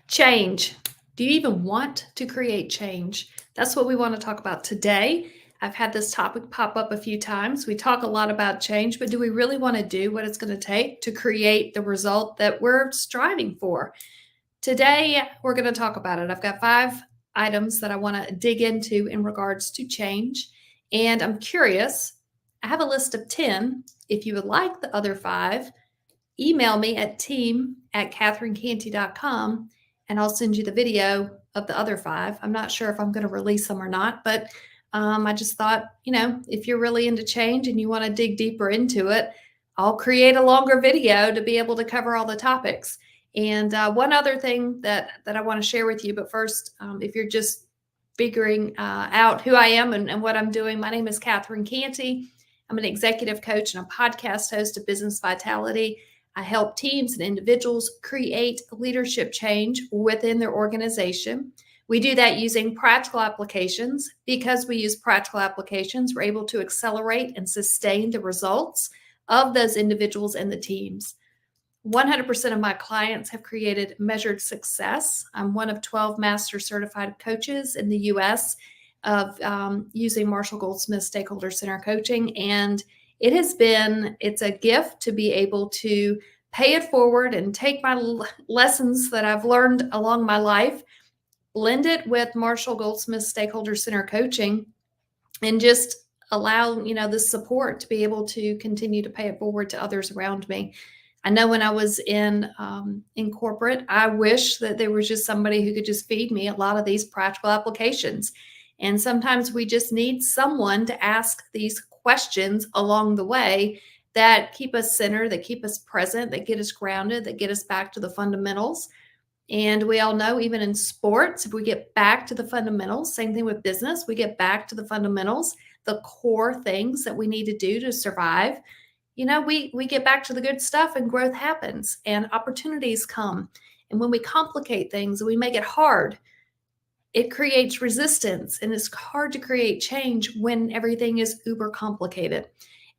Change. Do you even want to create change? That's what we want to talk about today. I've had this topic pop up a few times. We talk a lot about change, but do we really want to do what it's going to take to create the result that we're striving for? Today, we're going to talk about it. I've got 5 items that I want to dig into in regards to change. And I'm curious, I have a list of 10. If you would like the other 5, email me at team@catherinecantey.com and I'll send you the video of the other 5. I'm not sure if I'm going to release them or not, but I just thought, if you're really into change and you want to dig deeper into it, I'll create a longer video to be able to cover all the topics. And one other thing that I want to share with you, but first, if you're just figuring out who I am and what I'm doing, my name is Catherine Cantey. I'm an executive coach and a podcast host of Business Vitality. I help teams and individuals create leadership change within their organization. We do that using practical applications. Because we use practical applications, we're able to accelerate and sustain the results of those individuals and the teams. 100% of my clients have created measured success. I'm one of 12 master certified coaches in the US of using Marshall Goldsmith Stakeholder Center Coaching. And it's a gift to be able to pay it forward and take my lessons that I've learned along my life, blend it with Marshall Goldsmith Stakeholder Center Coaching, and just allow, the support to be able to continue to pay it forward to others around me. I know when I was in corporate, I wish that there was just somebody who could just feed me a lot of these practical applications. And sometimes we just need someone to ask these questions along the way that keep us centered, that keep us present, that get us grounded, that get us back to the fundamentals. And we all know, even in sports, if we get back to the fundamentals, same thing with business, we get back to the fundamentals, the core things that we need to do to survive. We get back to the good stuff and growth happens and opportunities come. And when we complicate things and we make it hard, it creates resistance, and it's hard to create change when everything is uber complicated.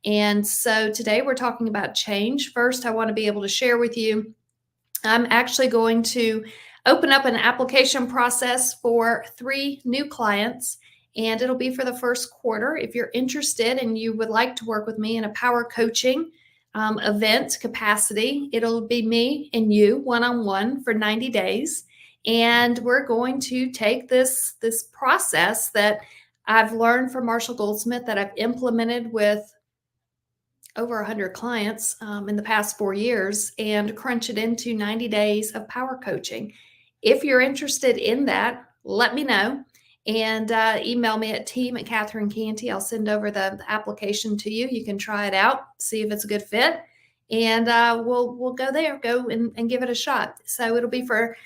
And so today we're talking about change. First, I want to be able to share with you, I'm actually going to open up an application process for 3 new clients, and it'll be for the first quarter. If you're interested and you would like to work with me in a power coaching event capacity, it'll be me and you one-on-one for 90 days. And we're going to take this process that I've learned from Marshall Goldsmith, that I've implemented with over 100 clients in the past 4 years, and crunch it into 90 days of power coaching. If you're interested in that, let me know and email me at team@CatherineCantey. I'll send over the application to you. You can try it out, see if it's a good fit, and we'll go and give it a shot. So it'll be for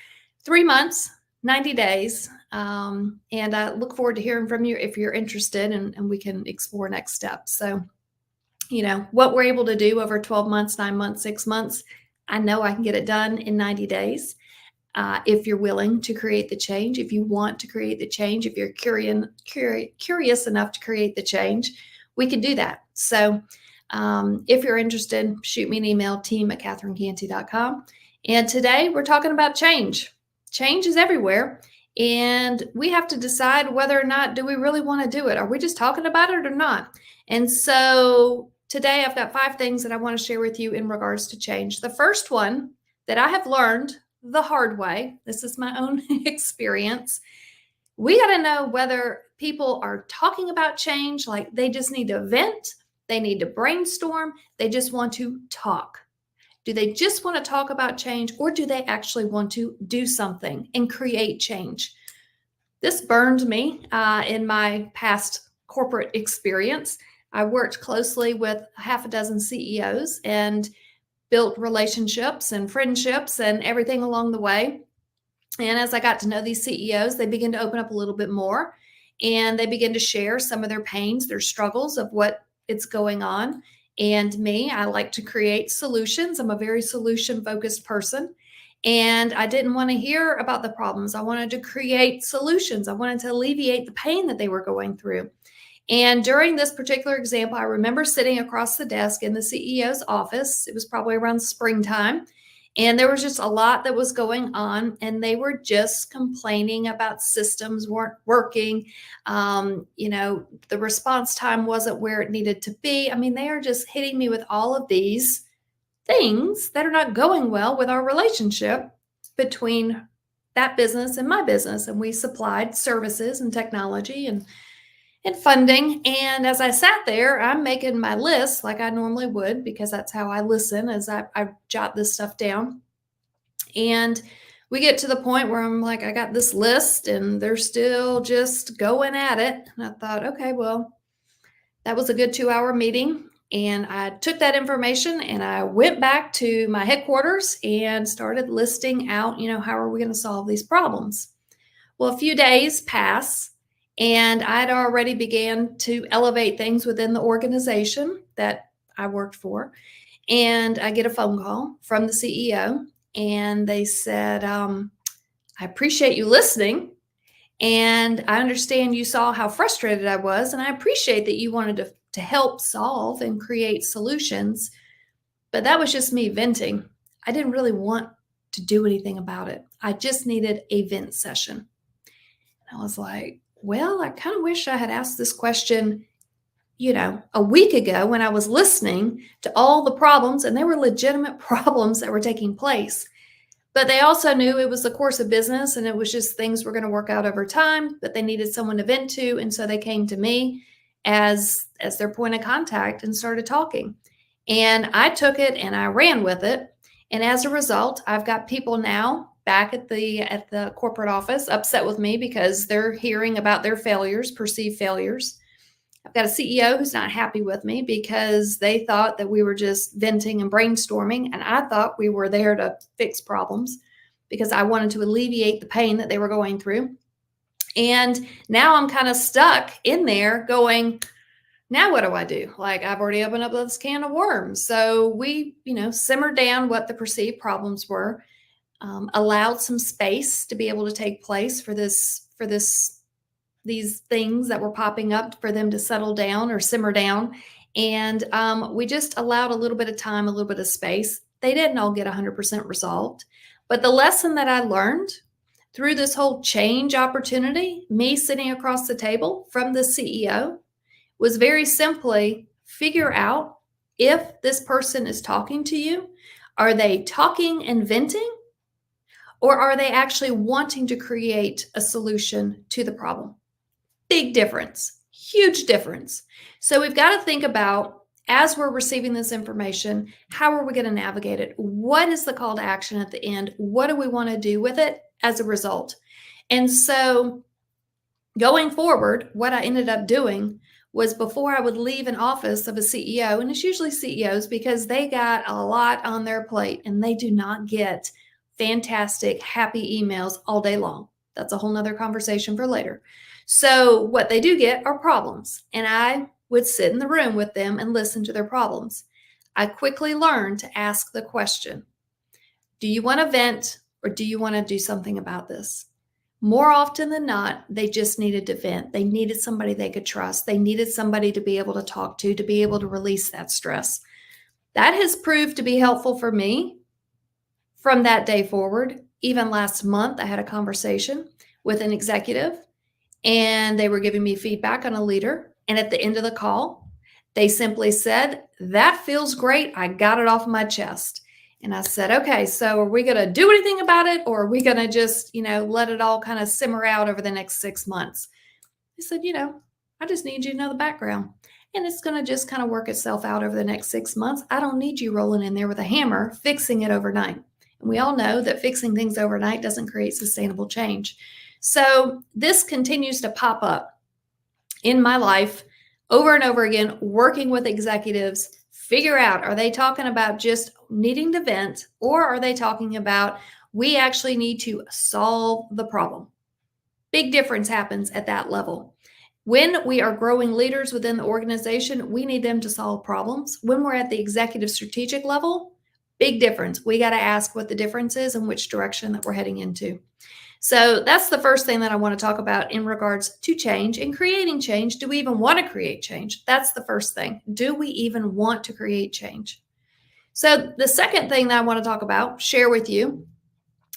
3 months, 90 days. And I look forward to hearing from you if you're interested, and we can explore next steps. So, what we're able to do over 12 months, 9 months, 6 months, I know I can get it done in 90 days. If you're willing to create the change, if you want to create the change, if you're curious enough to create the change, we can do that. So if you're interested, shoot me an email, team@catherinecantey.com. And today we're talking about change. Change is everywhere. And we have to decide whether or not do we really want to do it. Are we just talking about it or not? And so today I've got 5 things that I want to share with you in regards to change. The first one that I have learned the hard way, this is my own experience, we got to know whether people are talking about change, like they just need to vent, they need to brainstorm, they just want to talk. Do they just want to talk about change, or do they actually want to do something and create change? This burned me in my past corporate experience. I worked closely with half a dozen CEOs and built relationships and friendships and everything along the way. And as I got to know these CEOs, they began to open up a little bit more, and they began to share some of their pains, their struggles of what it's going on. And me, I like to create solutions. I'm a very solution-focused person. And I didn't want to hear about the problems. I wanted to create solutions. I wanted to alleviate the pain that they were going through. And during this particular example, I remember sitting across the desk in the CEO's office. It was probably around springtime. And there was just a lot that was going on, and they were just complaining about systems weren't working. The response time wasn't where it needed to be. I mean, they are just hitting me with all of these things that are not going well with our relationship between that business and my business. And we supplied services and technology and funding. And as I sat there, I'm making my list like I normally would, because that's how I listen, as I jot this stuff down. And we get to the point where I'm like, I got this list and they're still just going at it. And I thought, okay, well, that was a good 2-hour meeting. And I took that information and I went back to my headquarters and started listing out, how are we going to solve these problems? Well, a few days pass, and I'd already began to elevate things within the organization that I worked for. And I get a phone call from the CEO, and they said, I appreciate you listening. And I understand you saw how frustrated I was, and I appreciate that you wanted to help solve and create solutions. But that was just me venting. I didn't really want to do anything about it. I just needed a vent session. And I was like, well, I kind of wish I had asked this question, a week ago when I was listening to all the problems, and they were legitimate problems that were taking place. But they also knew it was the course of business, and it was just things were going to work out over time, but they needed someone to vent to. And so they came to me as their point of contact and started talking. And I took it and I ran with it. And as a result, I've got people now back at the corporate office upset with me because they're hearing about their failures, perceived failures. I've got a CEO who's not happy with me because they thought that we were just venting and brainstorming, and I thought we were there to fix problems because I wanted to alleviate the pain that they were going through. And now I'm kind of stuck in there going, now what do I do? Like, I've already opened up this can of worms. So we, simmered down what the perceived problems were, allowed some space to be able to take place for these things that were popping up for them to settle down or simmer down. And we just allowed a little bit of time, a little bit of space. They didn't all get 100% resolved. But the lesson that I learned through this whole change opportunity, me sitting across the table from the CEO, was very simply figure out if this person is talking to you, are they talking and venting, or are they actually wanting to create a solution to the problem? Big difference, huge difference. So we've got to think about, as we're receiving this information, how are we going to navigate it? What is the call to action at the end? What do we want to do with it as a result? And so going forward, what I ended up doing was, before I would leave an office of a CEO, and it's usually CEOs because they got a lot on their plate and they do not get fantastic, happy emails all day long. That's a whole nother conversation for later. So what they do get are problems, and I would sit in the room with them and listen to their problems. I quickly learned to ask the question, do you want to vent, or do you want to do something about this? More often than not, they just needed to vent. They needed somebody they could trust. They needed somebody to be able to talk to be able to release that stress. That has proved to be helpful for me from that day forward. Even last month, I had a conversation with an executive, and they were giving me feedback on a leader. And at the end of the call, they simply said, that feels great. I got it off my chest. And I said, okay, so are we going to do anything about it? Or are we going to just, let it all kind of simmer out over the next 6 months? He said, I just need you to know the background. And it's going to just kind of work itself out over the next 6 months. I don't need you rolling in there with a hammer, fixing it overnight. And we all know that fixing things overnight doesn't create sustainable change. So this continues to pop up in my life over and over again, working with executives, figure out, are they talking about just needing to vent, or are they talking about, we actually need to solve the problem? Big difference happens at that level. When we are growing leaders within the organization, we need them to solve problems. When we're at the executive strategic level, big difference. We got to ask what the difference is and which direction that we're heading into. So that's the first thing that I want to talk about in regards to change and creating change. Do we even want to create change? That's the first thing. Do we even want to create change? So the second thing that I want to talk about, share with you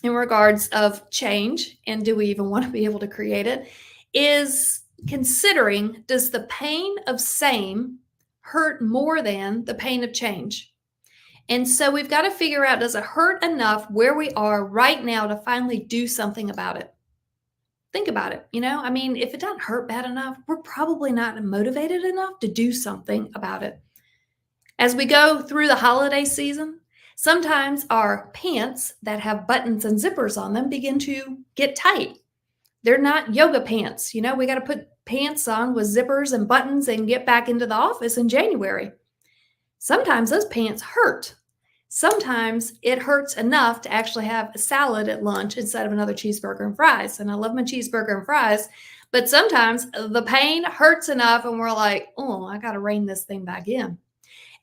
in regards of change, and do we even want to be able to create it, is considering, does the pain of same hurt more than the pain of change? And so we've got to figure out, does it hurt enough where we are right now to finally do something about it? Think about it. I mean, if it doesn't hurt bad enough, we're probably not motivated enough to do something about it. As we go through the holiday season, sometimes our pants that have buttons and zippers on them begin to get tight. They're not yoga pants. We got to put pants on with zippers and buttons and get back into the office in January. Sometimes those pants hurt. Sometimes it hurts enough to actually have a salad at lunch instead of another cheeseburger and fries. And I love my cheeseburger and fries, but sometimes the pain hurts enough and we're like, oh, I got to rein this thing back in.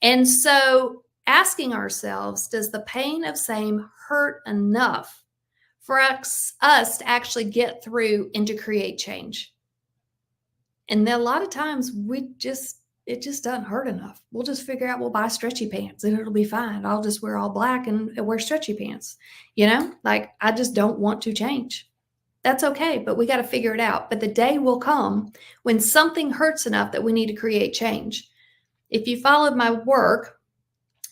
And so asking ourselves, does the pain of same hurt enough for us to actually get through and to create change? And then a lot of times it just doesn't hurt enough. We'll just figure out, we'll buy stretchy pants and it'll be fine. I'll just wear all black and wear stretchy pants. Like, I just don't want to change. That's okay, but we got to figure it out. But the day will come when something hurts enough that we need to create change. If you followed my work,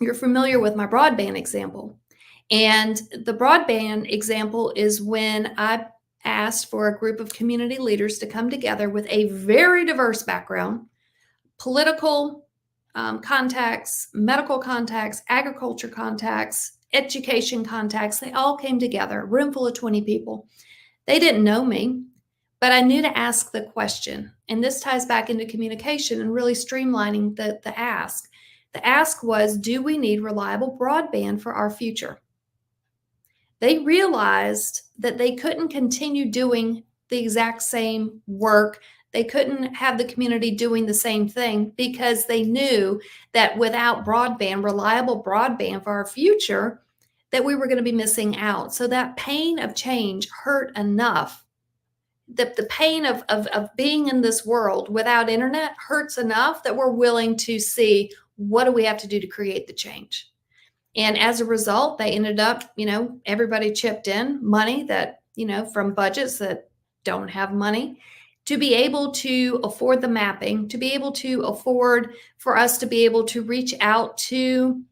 you're familiar with my broadband example. And the broadband example is when I asked for a group of community leaders to come together with a very diverse background, political contacts, medical contacts, agriculture contacts, education contacts. They all came together, a room full of 20 people. They didn't know me, but I knew to ask the question. And this ties back into communication and really streamlining the ask. The ask was, do we need reliable broadband for our future? They realized that they couldn't continue doing the exact same work. They couldn't have the community doing the same thing because they knew that without broadband, reliable broadband for our future, that we were going to be missing out. So that pain of change hurt enough. The pain of being in this world without internet hurts enough that we're willing to see, what do we have to do to create the change? And as a result, they ended up, everybody chipped in money that, from budgets that don't have money, to be able to afford the mapping, to be able to afford for us to be able to reach out to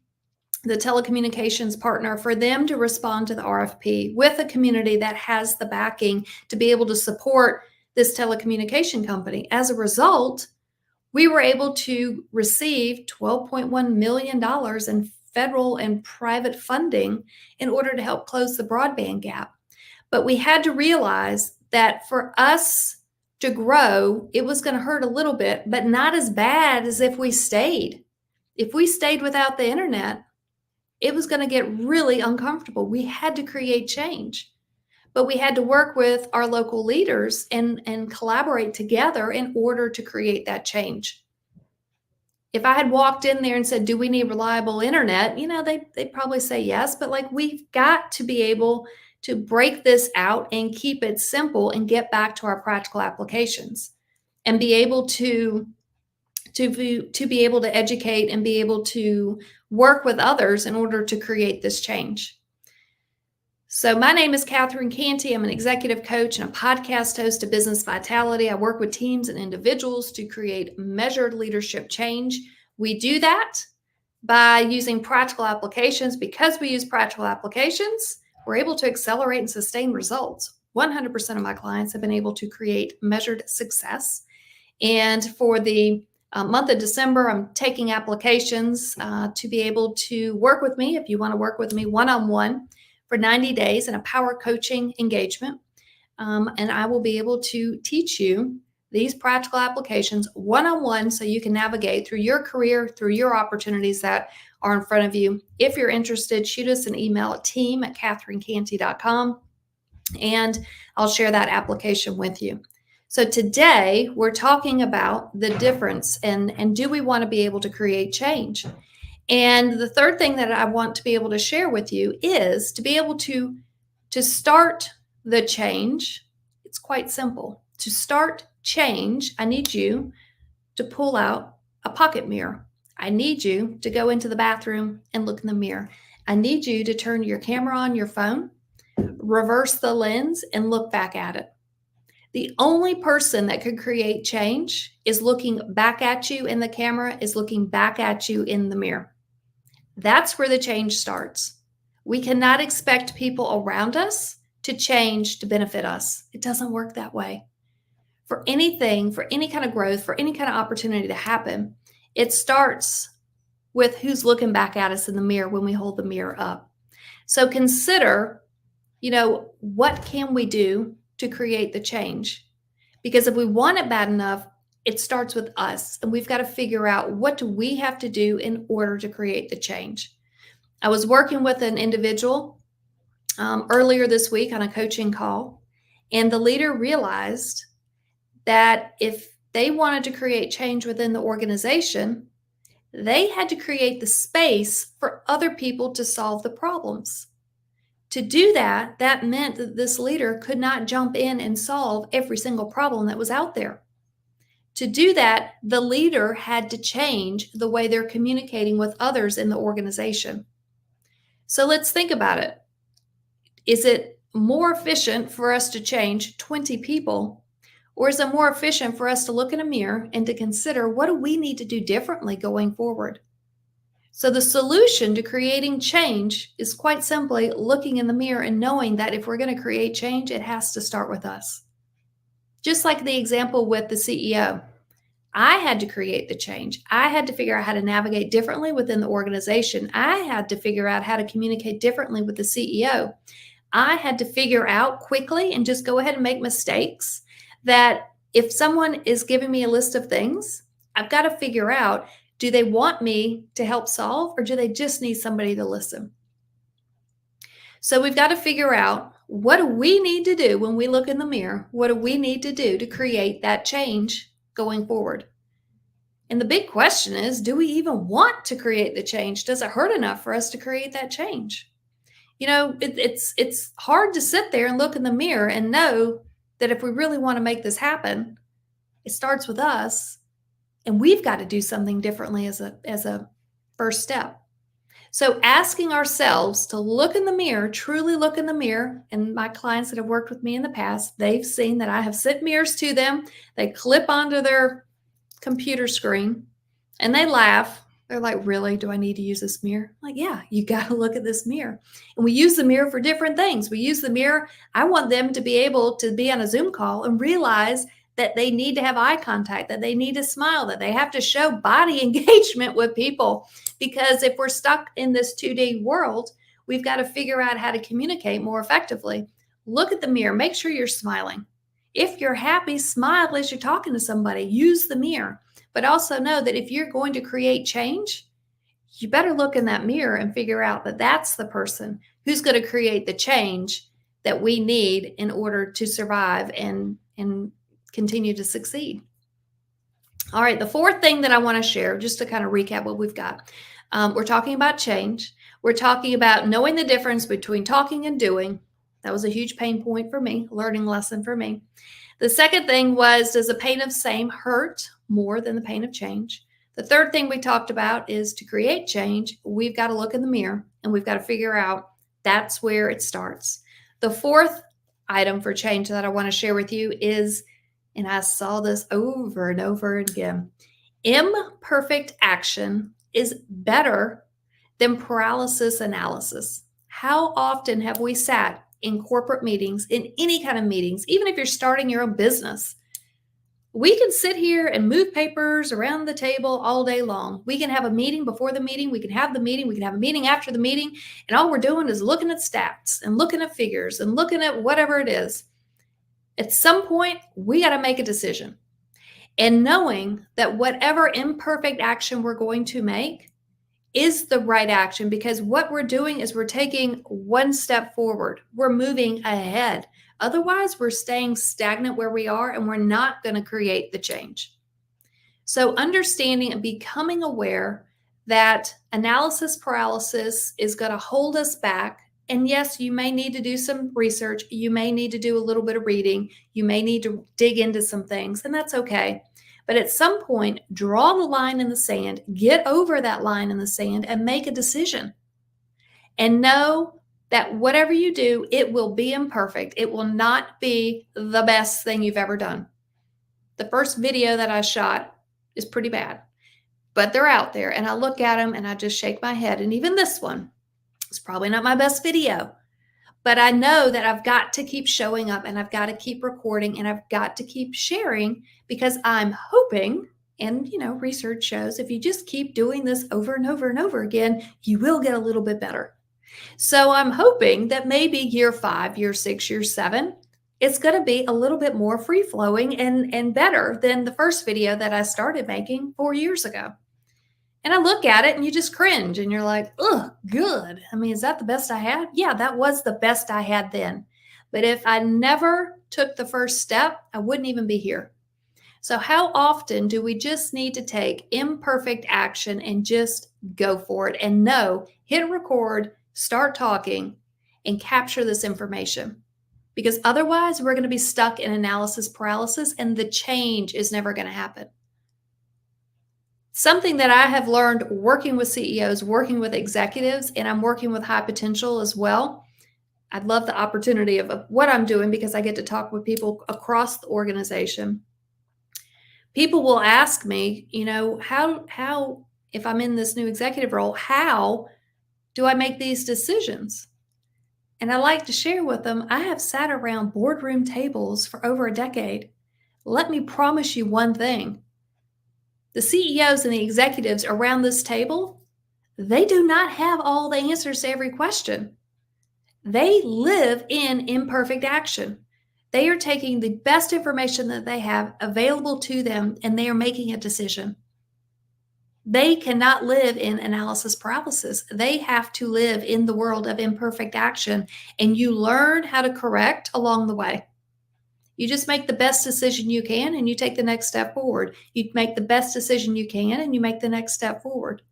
the telecommunications partner, for them to respond to the RFP with a community that has the backing to be able to support this telecommunication company. As a result, we were able to receive $12.1 million in federal and private funding in order to help close the broadband gap. But we had to realize that for us to grow, it was going to hurt a little bit, but not as bad as if we stayed. If we stayed without the internet, it was going to get really uncomfortable. We had to create change, but we had to work with our local leaders and collaborate together in order to create that change. If I had walked in there and said, do we need reliable internet? They'd probably say yes, but like, we've got to be able to break this out and keep it simple and get back to our practical applications and be able to be able to educate and be able to work with others in order to create this change. So my name is Catherine Cantey. I'm an executive coach and a podcast host of Business Vitality. I work with teams and individuals to create measured leadership change. We do that by using practical applications. Because we use practical applications, we're able to accelerate and sustain results. 100% of my clients have been able to create measured success. And for the month of December, I'm taking applications to be able to work with me. If you want to work with me one-on-one for 90 days in a power coaching engagement, and I will be able to teach you these practical applications one-on-one so you can navigate through your career, through your opportunities that are in front of you. If you're interested, shoot us an email at team@catherinecantey.com, and I'll share that application with you. So today we're talking about the difference and do we want to be able to create change? And the third thing that I want to be able to share with you is to be able to start the change. It's quite simple. To start change, I need you to pull out a pocket mirror. I need you to go into the bathroom and look in the mirror. I need you to turn your camera on your phone, reverse the lens, and look back at it. The only person that could create change is looking back at you in the camera, is looking back at you in the mirror. That's where the change starts. We cannot expect people around us to change to benefit us. It doesn't work that way. For anything, for any kind of growth, for any kind of opportunity to happen, it starts with who's looking back at us in the mirror when we hold the mirror up. So consider, what can we do to create the change? Because if we want it bad enough, it starts with us, and we've got to figure out, what do we have to do in order to create the change? I was working with an individual earlier this week on a coaching call, and the leader realized that if they wanted to create change within the organization, they had to create the space for other people to solve the problems. To do that, that meant that this leader could not jump in and solve every single problem that was out there. To do that, the leader had to change the way they're communicating with others in the organization. So let's think about it. Is it more efficient for us to change 20 people, or is it more efficient for us to look in a mirror and to consider, what do we need to do differently going forward? So the solution to creating change is quite simply looking in the mirror and knowing that if we're going to create change, it has to start with us. Just like the example with the CEO, I had to create the change. I had to figure out how to navigate differently within the organization. I had to figure out how to communicate differently with the CEO. I had to figure out quickly and just go ahead and make mistakes, that if someone is giving me a list of things, I've got to figure out, do they want me to help solve, or do they just need somebody to listen? So we've got to figure out, what do we need to do when we look in the mirror? What do we need to do to create that change going forward? And the big question is, do we even want to create the change? Does it hurt enough for us to create that change? It's hard to sit there and look in the mirror and know that if we really want to make this happen, it starts with us, and we've got to do something differently as a first step. So asking ourselves to look in the mirror, truly look in the mirror, and my clients that have worked with me in the past, they've seen that I have sent mirrors to them. They clip onto their computer screen and they laugh. They're like, really? Do I need to use this mirror? I'm like, yeah, you got to look at this mirror. And we use the mirror for different things. We use the mirror. I want them to be able to be on a Zoom call and realize that they need to have eye contact, that they need to smile, that they have to show body engagement with people. Because if we're stuck in this 2D world, we've got to figure out how to communicate more effectively. Look at the mirror. Make sure you're smiling. If you're happy, smile as you're talking to somebody. Use the mirror. But also know that if you're going to create change, you better look in that mirror and figure out that that's the person who's going to create the change that we need in order to survive and continue to succeed. All right, the fourth thing that I want to share, just to kind of recap what we've got. We're talking about change. We're talking about knowing the difference between talking and doing. That was a huge pain point for me, learning lesson for me. The second thing was, does the pain of same hurt more than the pain of change? The third thing we talked about is, to create change, we've got to look in the mirror and we've got to figure out that's where it starts. The fourth item for change that I want to share with you is, and I saw this over and over again, imperfect action is better than paralysis analysis. How often have we sat in corporate meetings, in any kind of meetings, even if you're starting your own business? We can sit here and move papers around the table all day long. We can have a meeting before the meeting. We can have the meeting. We can have a meeting after the meeting. And all we're doing is looking at stats and looking at figures and looking at whatever it is. At some point, we got to make a decision. And knowing that whatever imperfect action we're going to make is the right action, because what we're doing is we're taking one step forward. We're moving ahead. Otherwise, we're staying stagnant where we are, and we're not going to create the change. So understanding and becoming aware that analysis paralysis is going to hold us back. And yes, you may need to do some research. You may need to do a little bit of reading. You may need to dig into some things, and that's okay. But at some point, draw the line in the sand, get over that line in the sand, and make a decision. And know that whatever you do, it will be imperfect. It will not be the best thing you've ever done. The first video that I shot is pretty bad, but they're out there. And I look at them and I just shake my head. And even this one is probably not my best video. But I know that I've got to keep showing up and I've got to keep recording and I've got to keep sharing because I'm hoping, and research shows if you just keep doing this over and over and over again, you will get a little bit better. So I'm hoping that maybe year 5, year 6, year 7, it's going to be a little bit more free flowing and better than the first video that I started making 4 years ago. And I look at it and you just cringe and you're like, ugh, good. I mean, is that the best I had? Yeah, that was the best I had then. But if I never took the first step, I wouldn't even be here. So how often do we just need to take imperfect action and just go for it and hit record, start talking, and capture this information? Because otherwise we're going to be stuck in analysis paralysis and the change is never going to happen. Something that I have learned working with CEOs, working with executives, and I'm working with high potential as well. I love the opportunity of what I'm doing because I get to talk with people across the organization. People will ask me, how, if I'm in this new executive role, how do I make these decisions? And I like to share with them, I have sat around boardroom tables for over a decade. Let me promise you one thing. The CEOs and the executives around this table, they do not have all the answers to every question. They live in imperfect action. They are taking the best information that they have available to them, and they are making a decision. They cannot live in analysis paralysis. They have to live in the world of imperfect action, and you learn how to correct along the way. You just make the best decision you can and you take the next step forward. You make the best decision you can and you make the next step forward.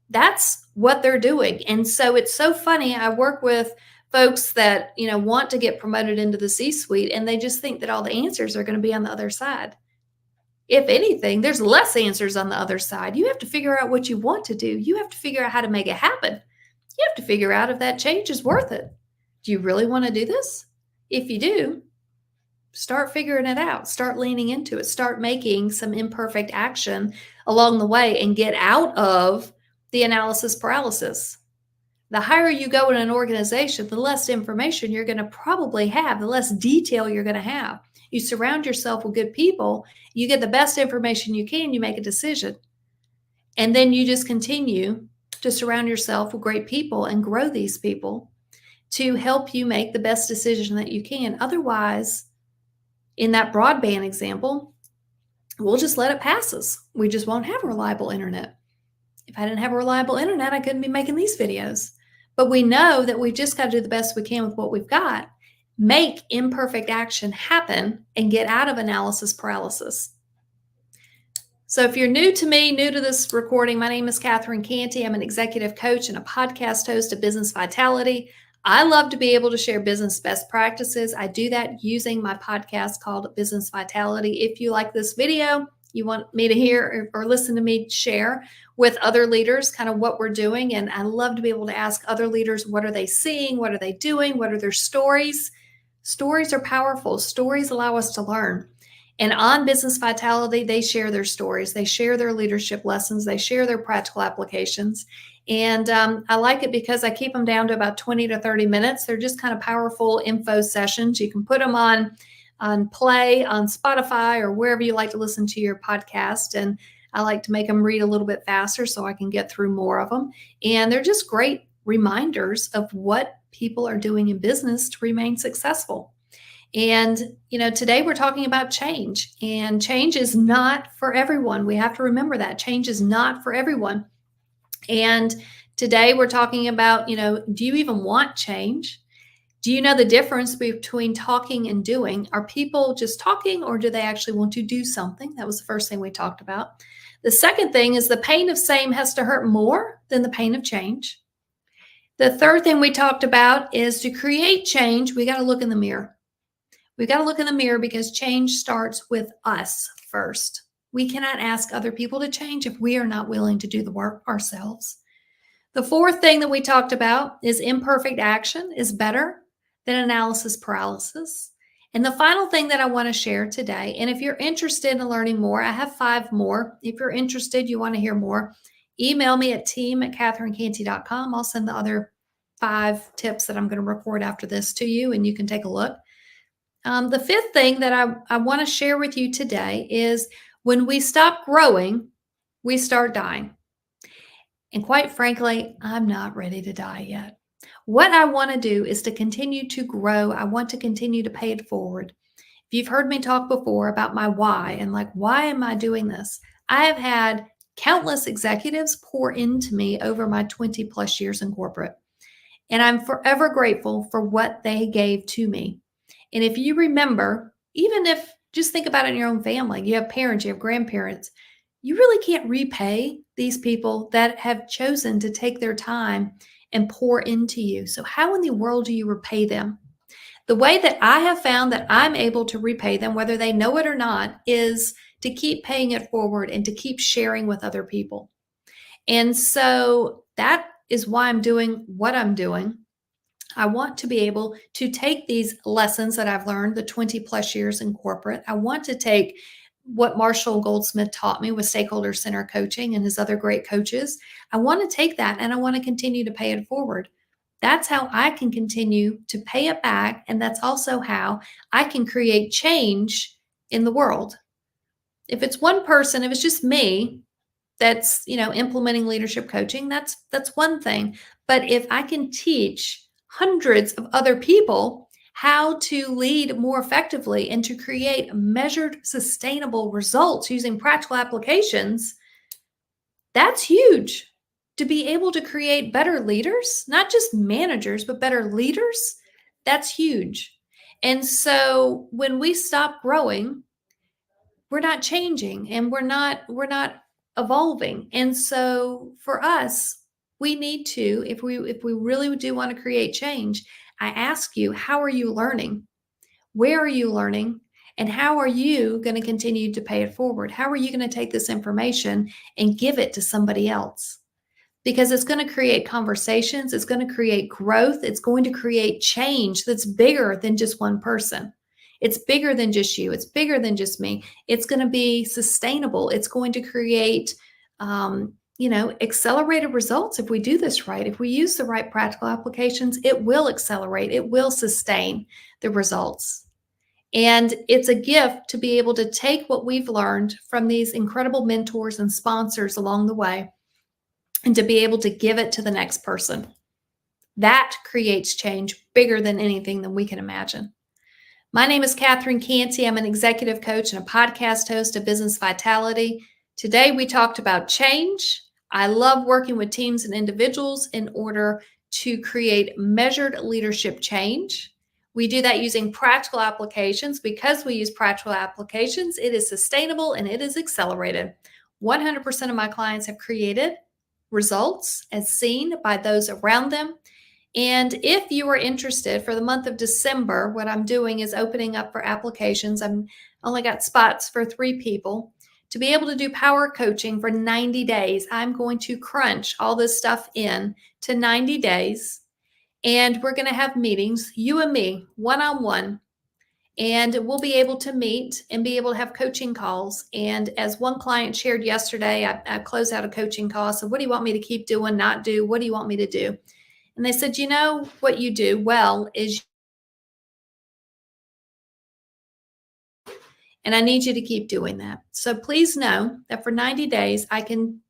That's what they're doing. And so it's so funny. I work with folks that, want to get promoted into the C-suite and they just think that all the answers are going to be on the other side. If anything, there's less answers on the other side. You have to figure out what you want to do. You have to figure out how to make it happen. You have to figure out if that change is worth it. Do you really want to do this? If you do, start figuring it out. Start leaning into it. Start making some imperfect action along the way and get out of the analysis paralysis. The higher you go in an organization, the less information you're going to probably have, the less detail you're going to have. You surround yourself with good people, you get the best information you can, you make a decision. And then you just continue to surround yourself with great people and grow these people to help you make the best decision that you can. Otherwise, in that broadband example, we'll just let it pass us. We just won't have reliable internet. If I didn't have a reliable internet, I couldn't be making these videos. But we know that we've just got to do the best we can with what we've got, make imperfect action happen, and get out of analysis paralysis. So if you're new to me, new to this recording, my name is Cantey. I'm an executive coach and a podcast host of Business Vitality. I love to be able to share business best practices. I do that using my podcast called Business Vitality. If you like this video, you want me to hear or listen to me share with other leaders kind of what we're doing. And I love to be able to ask other leaders, what are they seeing? What are they doing? What are their stories? Stories are powerful. Stories allow us to learn. And on Business Vitality, they share their stories. They share their leadership lessons. They share their practical applications. And I like it because I keep them down to about 20 to 30 minutes. They're just kind of powerful info sessions. You can put them on play on Spotify or wherever you like to listen to your podcast. And I like to make them read a little bit faster so I can get through more of them. And they're just great reminders of what people are doing in business to remain successful. And, today we're talking about change, and change is not for everyone. We have to remember that change is not for everyone. And today we're talking about, do you even want change? Do you know the difference between talking and doing? Are people just talking, or do they actually want to do something? That was the first thing we talked about. The second thing is the pain of same has to hurt more than the pain of change. The third thing we talked about is to create change, we got to look in the mirror. We got to look in the mirror because change starts with us first. We cannot ask other people to change if we are not willing to do the work ourselves. The fourth thing that we talked about is imperfect action is better than analysis paralysis. And the final thing that I want to share today, and if you're interested in learning more, I have 5 more. If you're interested, you want to hear more, email me at team@catherinecantey.com. I'll send the other 5 tips that I'm going to record after this to you, and you can take a look. The fifth thing that I want to share with you today is when we stop growing, we start dying. And quite frankly, I'm not ready to die yet. What I want to do is to continue to grow. I want to continue to pay it forward. If you've heard me talk before about my why and like, why am I doing this? I have had countless executives pour into me over my 20 plus years in corporate. And I'm forever grateful for what they gave to me. And if you remember, even if just think about it in your own family, you have parents, you have grandparents, you really can't repay these people that have chosen to take their time and pour into you. So, how in the world do you repay them? The way that I have found that I'm able to repay them, whether they know it or not, is to keep paying it forward and to keep sharing with other people. And so that is why I'm doing what I'm doing. I want to be able to take these lessons that I've learned, the 20 plus years in corporate. I want to take what Marshall Goldsmith taught me with stakeholder center coaching and his other great coaches. I want to take that and I want to continue to pay it forward. That's how I can continue to pay it back. And that's also how I can create change in the world. If it's one person, if it's just me, that's implementing leadership coaching, that's one thing. But if I can teach hundreds of other people how to lead more effectively and to create measured sustainable results using practical applications, that's huge. To be able to create better leaders, not just managers but better leaders, that's huge. And so when we stop growing, we're not changing and we're not evolving. And so for us, we need to, if we really do want to create change, I ask you, how are you learning? Where are you learning? And how are you going to continue to pay it forward? How are you going to take this information and give it to somebody else? Because it's going to create conversations, it's going to create growth, it's going to create change that's bigger than just one person. It's bigger than just you. It's bigger than just me. It's going to be sustainable. It's going to create, accelerated results if we do this right. If we use the right practical applications, it will accelerate. It will sustain the results. And it's a gift to be able to take what we've learned from these incredible mentors and sponsors along the way and to be able to give it to the next person. That creates change bigger than anything that we can imagine. My name is Catherine Cantey. I'm an executive coach and a podcast host of Business Vitality. Today, we talked about change. I love working with teams and individuals in order to create measured leadership change. We do that using practical applications. Because we use practical applications, it is sustainable and it is accelerated. 100% of my clients have created results as seen by those around them. And if you are interested, for the month of December, what I'm doing is opening up for applications. I'm only got spots for 3 people to be able to do power coaching for 90 days. I'm going to crunch all this stuff in to 90 days. And we're going to have meetings, you and me, one-on-one. And we'll be able to meet and be able to have coaching calls. And as one client shared yesterday, I closed out a coaching call. I said, what do you want me to keep doing, not do? What do you want me to do? And they said, what you do well is, and I need you to keep doing that. So please know that for 90 days, I can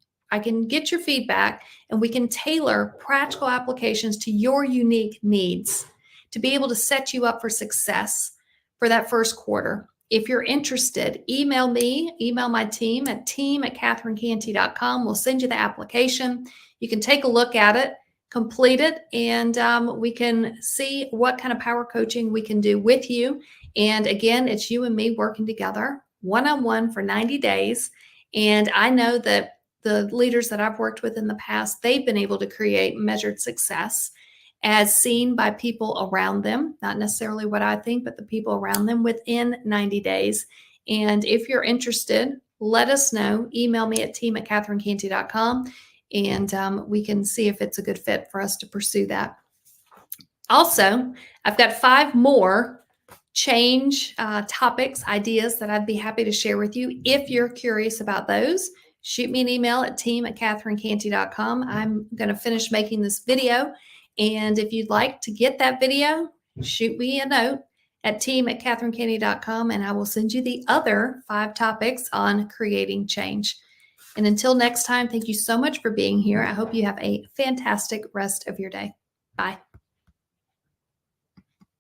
get your feedback and we can tailor practical applications to your unique needs to be able to set you up for success for that first quarter. If you're interested, email me, email my team at team@catherinecantey.com. We'll send you the application. You can take a look at it, complete it, and we can see what kind of power coaching we can do with you. And again, it's you and me working together one-on-one for 90 days. And I know that the leaders that I've worked with in the past, they've been able to create measured success as seen by people around them, not necessarily what I think, but the people around them within 90 days. And if you're interested, let us know. Email me at team@catherinecantey.com, and we can see if it's a good fit for us to pursue that. Also, I've got 5 more change topics, ideas that I'd be happy to share with you. If you're curious about those, shoot me an email at team@catherinecantey.com. I'm going to finish making this video. And if you'd like to get that video, shoot me a note at team@catherinecantey.com, and I will send you the other 5 topics on creating change. And until next time, thank you so much for being here. I hope you have a fantastic rest of your day. Bye.